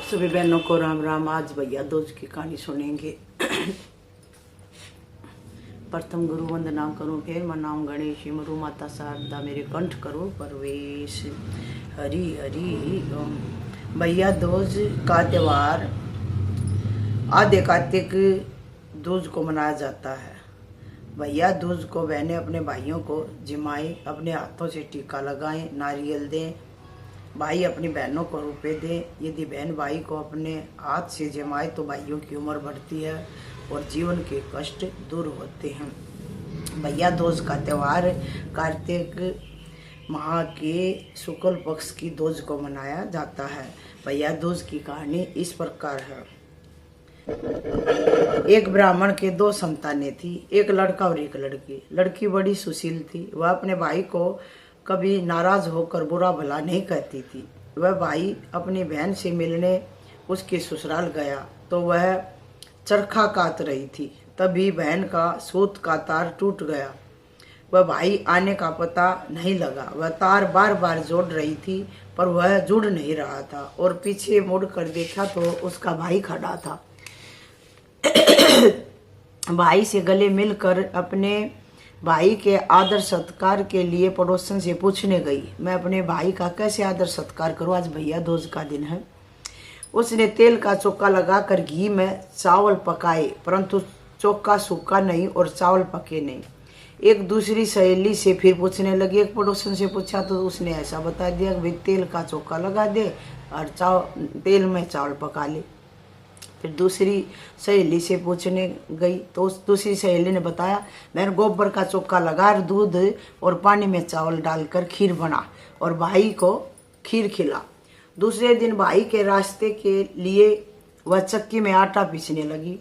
सभी बहनों को राम राम। आज भैया दूज की कहानी सुनेंगे। प्रथम गुरु वंदना करूं, फिर मनाऊं गणेश, मरु माता शारदा, मेरे कंठ करो प्रवेश। हरि हरि ओम। भैया दूज का त्यौहार आधे कार्तिक दूज को मनाया जाता है। भैया दूज को बहनें अपने भाइयों को जिमाएं, अपने हाथों से टीका लगाएं, नारियल दें। भाई अपनी बहनों को रुपए दें। यदि बहन भाई को अपने हाथ से जमाए तो भाइयों की उम्र बढ़ती है और जीवन के कष्ट दूर होते हैं। भैया दूज का त्यौहार कार्तिक माह के शुक्ल पक्ष की दूज को मनाया जाता है। भैया दूज की कहानी इस प्रकार है। एक ब्राह्मण के दो संतानें थी, एक लड़का और एक लड़की। लड़की बड़ी सुशील थी। वह अपने भाई को कभी नाराज होकर बुरा भला नहीं कहती थी। वह भाई अपनी बहन से मिलने उसके ससुराल गया तो वह चरखा काट रही थी। तभी बहन का सूत का तार टूट गया। वह भाई आने का पता नहीं लगा। वह तार बार बार जोड़ रही थी पर वह जुड़ नहीं रहा था और पीछे मुड़कर देखा तो उसका भाई खड़ा था। भाई से गले मिलकर अपने भाई के आदर सत्कार के लिए पड़ोसन से पूछने गई, मैं अपने भाई का कैसे आदर सत्कार करूं, आज भैया दूज का दिन है। उसने तेल का चोखा लगाकर घी में चावल पकाए, परंतु चोखा सूखा नहीं और चावल पके नहीं। एक दूसरी सहेली से फिर पूछने लगी। एक पड़ोसन से पूछा तो उसने ऐसा बता दिया कि भाई तेल का चोखा लगा दे और तेल में चावल पका ले। फिर दूसरी सहेली से पूछने गई तो उस दूसरी सहेली ने बताया, मैंने गोबर का चोखा लगा, दूध और पानी में चावल डालकर खीर बना और भाई को खीर खिला। दूसरे दिन भाई के रास्ते के लिए वह चक्की में आटा पीसने लगी।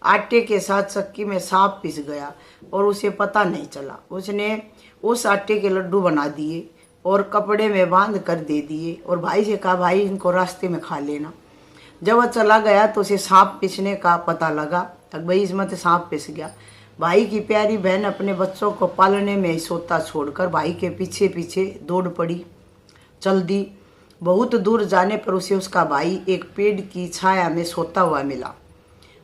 आटे के साथ चक्की में सांप पिस गया और उसे पता नहीं चला। उसने उस आटे के लड्डू बना दिए और कपड़े में बांध कर दे दिए और भाई से कहा, भाई इनको रास्ते में खा लेना। जब वह चला गया तो उसे सांप पिसने का पता लगा। भाई इसमें तो सांप पिस गया। भाई की प्यारी बहन अपने बच्चों को पालने में ही सोता छोड़कर भाई के पीछे पीछे दौड़ पड़ी। चल दी। बहुत दूर जाने पर उसे उसका भाई एक पेड़ की छाया में सोता हुआ मिला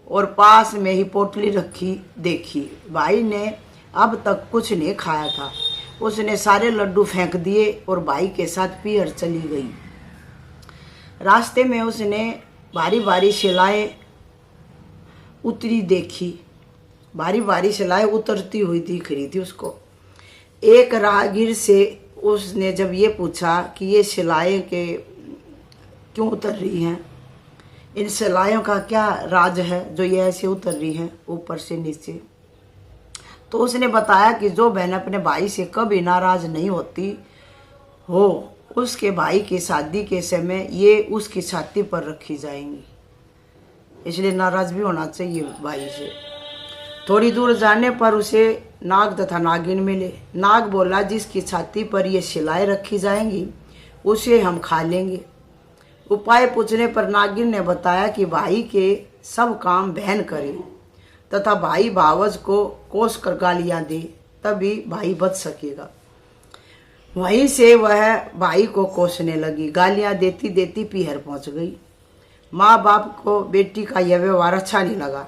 और पास में ही पोटली रखी देखी। भाई ने अब तक कुछ नहीं खाया था। उसने सारे लड्डू फेंक दिए और भाई के साथ पीहर चली गई। रास्ते में उसने बारी बारी शिलाएं उतरी देखी। बारी बारी शिलाएं उतरती हुई दिख रही थी उसको। एक राहगीर से उसने जब ये पूछा कि ये शिलाएं के क्यों उतर रही हैं, इन शिलाओं का क्या राज है जो ये ऐसे उतर रही हैं ऊपर से नीचे, तो उसने बताया कि जो बहन अपने भाई से कभी नाराज नहीं होती हो उसके भाई की शादी के समय ये उसकी छाती पर रखी जाएंगी, इसलिए नाराज भी होना चाहिए भाई से। थोड़ी दूर जाने पर उसे नाग तथा नागिन मिले। नाग बोला, जिसकी छाती पर ये शिलाएं रखी जाएंगी उसे हम खा लेंगे। उपाय पूछने पर नागिन ने बताया कि भाई के सब काम बहन करे तथा भाई भावज को कोस कर गालियां दे, तभी भाई बच सकेगा। वहीं से वह भाई को कोसने लगी। गालियां देती देती पीहर पहुंच गई। माँ बाप को बेटी का यह व्यवहार अच्छा नहीं लगा।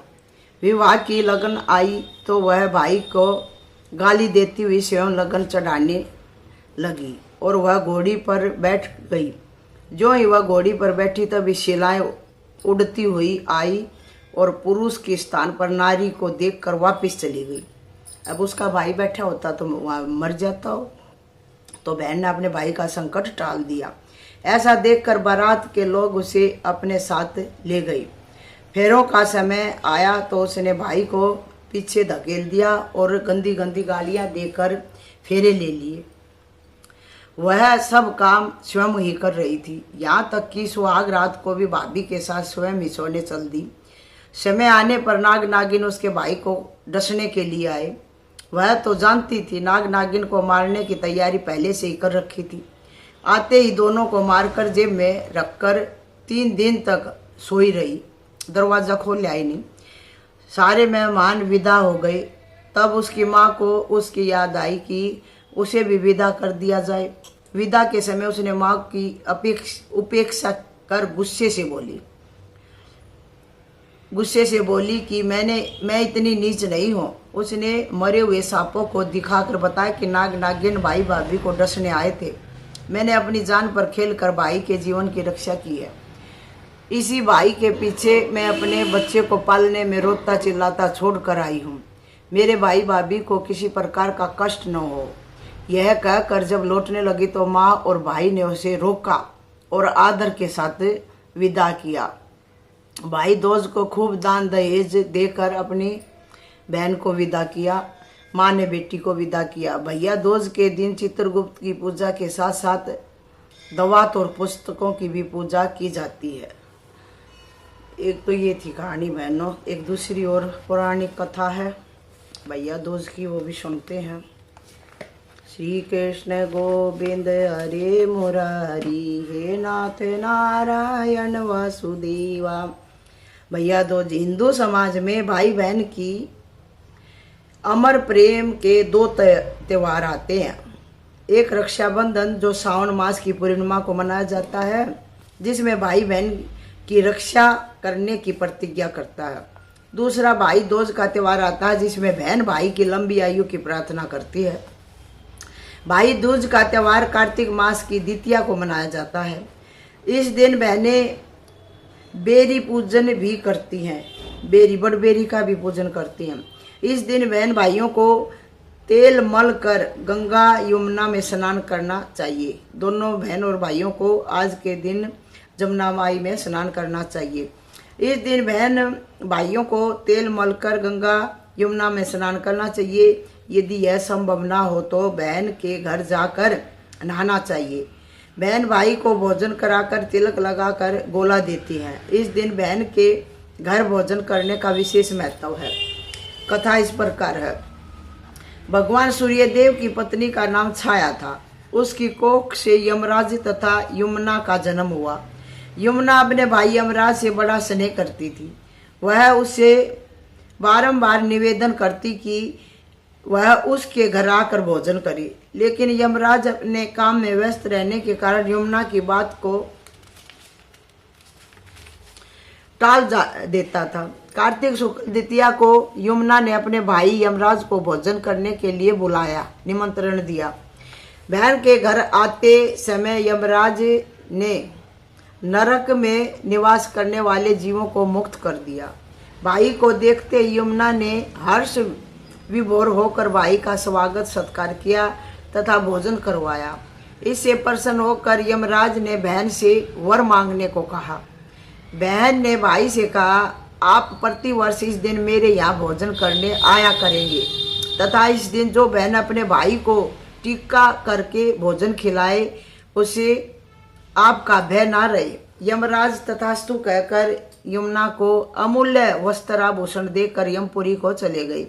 विवाह की लगन आई तो वह भाई को गाली देती हुई स्वयं लगन चढ़ाने लगी और वह घोड़ी पर बैठ गई। जो ही वह घोड़ी पर बैठी तभी शिलाएं उड़ती हुई आई और पुरुष के स्थान पर नारी को देखकर वापस चली गई। अब उसका भाई बैठा होता तो वहाँ मर जाता हो, तो बहन ने अपने भाई का संकट टाल दिया। ऐसा देखकर बारात के लोग उसे अपने साथ ले गए। फेरों का समय आया तो उसने भाई को पीछे धकेल दिया और गंदी गंदी गालियां देकर फेरे ले लिए। वह सब काम स्वयं ही कर रही थी, यहाँ तक कि सुहाग रात को भी भाभी के साथ स्वयं ही सोने चल दी। समय आने पर नाग नागिन उसके भाई को डसने के लिए आए। वह तो जानती थी, नाग नागिन को मारने की तैयारी पहले से ही कर रखी थी। आते ही दोनों को मारकर जेब में रखकर 3 दिन तक सोई रही। दरवाज़ा खोल आई नहीं। सारे मेहमान विदा हो गए। तब उसकी माँ को उसकी याद आई कि उसे भी विदा कर दिया जाए। विदा के समय उसने माँ की उपेक्षा कर गुस्से से बोली कि मैं इतनी नीच नहीं हूँ। उसने मरे हुए सांपों को दिखाकर बताया कि नाग नागिन भाई भाभी को डसने आए थे। मैंने अपनी जान पर खेलकर भाई के जीवन की रक्षा की है। इसी भाई के पीछे मैं अपने बच्चे को पालने में रोता चिल्लाता छोड़ कर आई हूँ। मेरे भाई भाभी को किसी प्रकार का कष्ट न हो, यह कहकर जब लौटने लगी तो माँ और भाई ने उसे रोका और आदर के साथ विदा किया। भाई दोज को खूब दान दहेज देकर अपनी बहन को विदा किया। माँ ने बेटी को विदा किया। भैया दोज के दिन चित्रगुप्त की पूजा के साथ साथ दवात और पुस्तकों की भी पूजा की जाती है। एक तो ये थी कहानी बहनों। एक दूसरी और पौराणिक कथा है भैया दूज की, वो भी सुनते हैं। श्री कृष्ण गोविंद हरे मुरारी, हे नाथ नारायण वासुदेवा। भैया दूज हिंदू समाज में भाई बहन की अमर प्रेम के दो त्योहार आते हैं। एक रक्षाबंधन जो सावन मास की पूर्णिमा को मनाया जाता है, जिसमें भाई बहन की रक्षा करने की प्रतिज्ञा करता है। दूसरा भाई दूज का त्योहार आता है, जिसमें बहन भाई की लंबी आयु की प्रार्थना करती है। भाई दूज का त्योहार कार्तिक मास की द्वितीया को मनाया जाता है। इस दिन बहनें बेरी पूजन भी करती हैं, बड़बेरी का भी पूजन करती हैं। इस दिन बहन भाइयों को तेल मल कर गंगा यमुना में स्नान करना चाहिए। दोनों बहन और भाइयों को आज के दिन जमुना माई में स्नान करना चाहिए। इस दिन बहन भाइयों को तेल मलकर गंगा यमुना में स्नान करना चाहिए। यदि यह संभव ना हो तो बहन के घर जाकर नहाना चाहिए। बहन भाई को भोजन कराकर तिलक लगाकर गोला देती है। इस दिन बहन के घर भोजन करने का विशेष महत्व है। कथा इस प्रकार है। भगवान सूर्यदेव की पत्नी का नाम छाया था। उसकी कोख से यमराज तथा यमुना का जन्म हुआ। यमुना अपने भाई यमराज से बड़ा स्नेह करती थी। वह उससे बारंबार निवेदन करती कि वह उसके घर आकर भोजन करे, लेकिन यमराज अपने काम में व्यस्त रहने के कारण यमुना की बात को टाल देता था। कार्तिक शुक्ल द्वितीया को यमुना ने अपने भाई यमराज को भोजन करने के लिए बुलाया, निमंत्रण दिया। बहन के घर आते समय यमराज ने नरक में निवास करने वाले जीवों को मुक्त कर दिया। भाई को देखते यमुना ने हर्ष विभोर होकर भाई का स्वागत सत्कार किया तथा भोजन करवाया। इससे प्रसन्न होकर यमराज ने बहन से वर मांगने को कहा। बहन ने भाई से कहा, आप प्रतिवर्ष इस दिन मेरे यहाँ भोजन करने आया करेंगे तथा इस दिन जो बहन अपने भाई को टीका करके भोजन खिलाए उसे आपका भय ना रहे। यमराज तथास्तु कहकर यमुना को अमूल्य वस्त्राभूषण देकर यमपुरी को चले गए।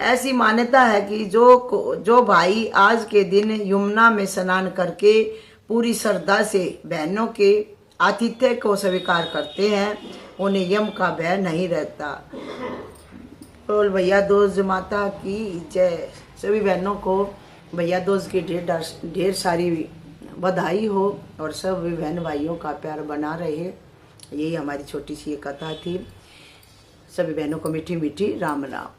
ऐसी मान्यता है कि जो भाई आज के दिन यमुना में स्नान करके पूरी श्रद्धा से बहनों के आतिथ्य को स्वीकार करते हैं, उन्हें यम का भय नहीं रहता। बोल भैया दूज माता की जय। सभी बहनों को भैया दूज की ढेर सारी बधाई हो और सब बहन भाइयों का प्यार बना रहे। यही हमारी छोटी सी कथा थी। सभी बहनों को मीठी मीठी राम राम।